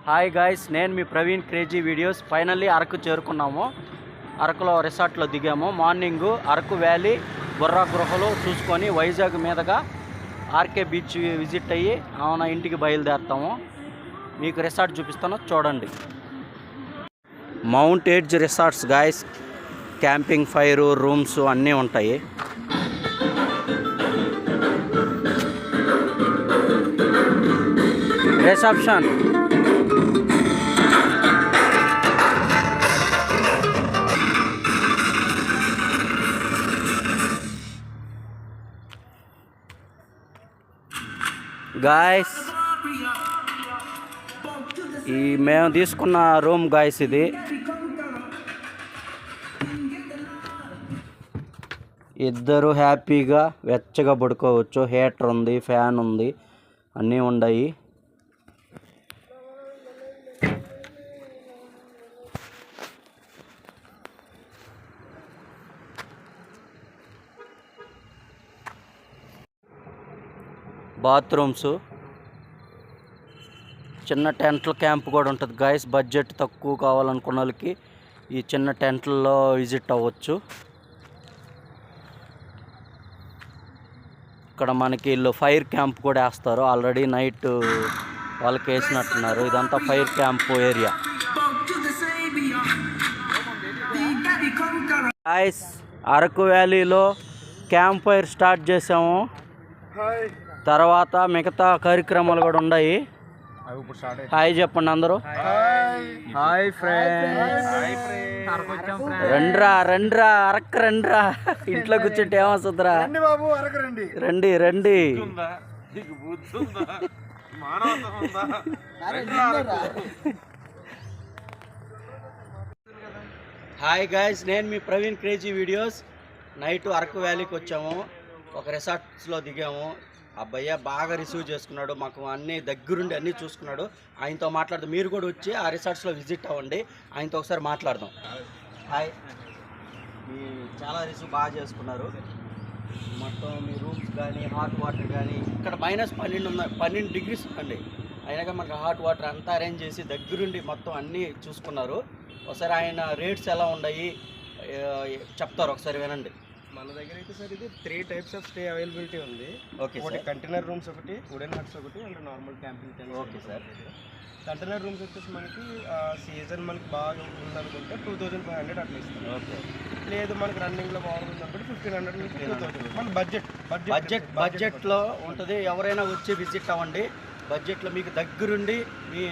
Hi guys, నేను మీ Praveen crazy videos. Finally Araku చేరుకున్నాము. అరకులో రిసార్ట్లో దిగాము. మార్నింగ్ అరకు వ్యాలీ, బుర్రా గృహలు చూసుకొని వైజాగ్ మీదుగా ఆర్కే బీచ్ విజిట్ అయ్యి అవునా ఇంటికి బయలుదేరుతాము. మీకు రిసార్ట్ చూపిస్తాను, చూడండి. Mount edge resorts guys. Camping fire, rooms అన్నీ ఉంటాయి. రిసెప్షన్ గాయస్, ఈ మేము తీసుకున్న రూమ్ గాయస్. ఇది ఇద్దరు హ్యాపీగా వెచ్చగా పడుకోవచ్చు. హీటర్ ఉంది, ఫ్యాన్ ఉంది, అన్నీ ఉన్నాయి. బాత్రూమ్స్, చిన్న టెంట్ల క్యాంప్ కూడా ఉంటుంది గాయస్. బడ్జెట్ తక్కువ కావాలనుకున్న వాళ్ళకి ఈ చిన్న టెంట్లలో విజిట్ అవ్వచ్చు. ఇక్కడ మనకి వీళ్ళు ఫైర్ క్యాంప్ కూడా వేస్తారు. ఆల్రెడీ నైట్ వాళ్ళకి వేసినట్టున్నారు. ఇదంతా fire camp area guys. Araku వ్యాలీలో క్యాంప్ ఫైర్ స్టార్ట్ చేసాము. తర్వాత మిగతా కార్యక్రమాలు కూడా ఉన్నాయి. హాయ్ చెప్పండి అందరూ. Hi friends. రండ్రా రండ్రా, అరకు రండ్రా. ఇంట్లో కూర్చుంటే ఏమొస్తుందిరా? రండి రండి. హాయ్ గాయ్స్, నేను మీ Praveen crazy videos. Night Araku వ్యాలీకి వచ్చాము. ఒక రిసార్ట్స్లో దిగాము. అబ్బాయ్య బాగా రిసీవ్ చేసుకున్నాడు. మాకు అన్నీ దగ్గరుండి అన్నీ చూసుకున్నాడు. ఆయనతో మాట్లాడదాం. మీరు కూడా వచ్చి ఆ రిసార్ట్స్లో విజిట్ అవ్వండి. ఆయనతో ఒకసారి మాట్లాడదాం. హాయ్, మీ చాలా రిసీవ్ బాగా చేసుకున్నారు. మొత్తం మీ రూమ్స్ కానీ, హాట్ వాటర్ కానీ, ఇక్కడ -12 డిగ్రీస్ అండి. అయినాక మనకు హాట్ వాటర్ అంతా అరేంజ్ చేసి దగ్గరుండి మొత్తం అన్నీ చూసుకున్నారు. ఒకసారి ఆయన రేట్స్ ఎలా ఉన్నాయి చెప్తారు, ఒకసారి వినండి. మన దగ్గర అయితే సార్ ఇది 3 టైప్స్ ఆఫ్ స్టే అవైలబిలిటీ ఉంది. ఓకే, ఒకటి కంటైనర్ రూమ్స్, ఒకటి వుడెన్ హట్స్, ఒకటి and normal camping tents. Okay sir. Container rooms వచ్చేసి మనకి సీజన్ మనకి బాగా ఉందనుకుంటే 2500 అట్లా ఇస్తాం. ఓకే. లేదు మనకి రన్నింగ్లో బాగుందనుకుంటే 1500 నుంచి 2000. మన బడ్జెట్లో ఉంటుంది. ఎవరైనా వచ్చి విజిట్ అవ్వండి. బడ్జెట్లో మీకు దగ్గరుండి మీ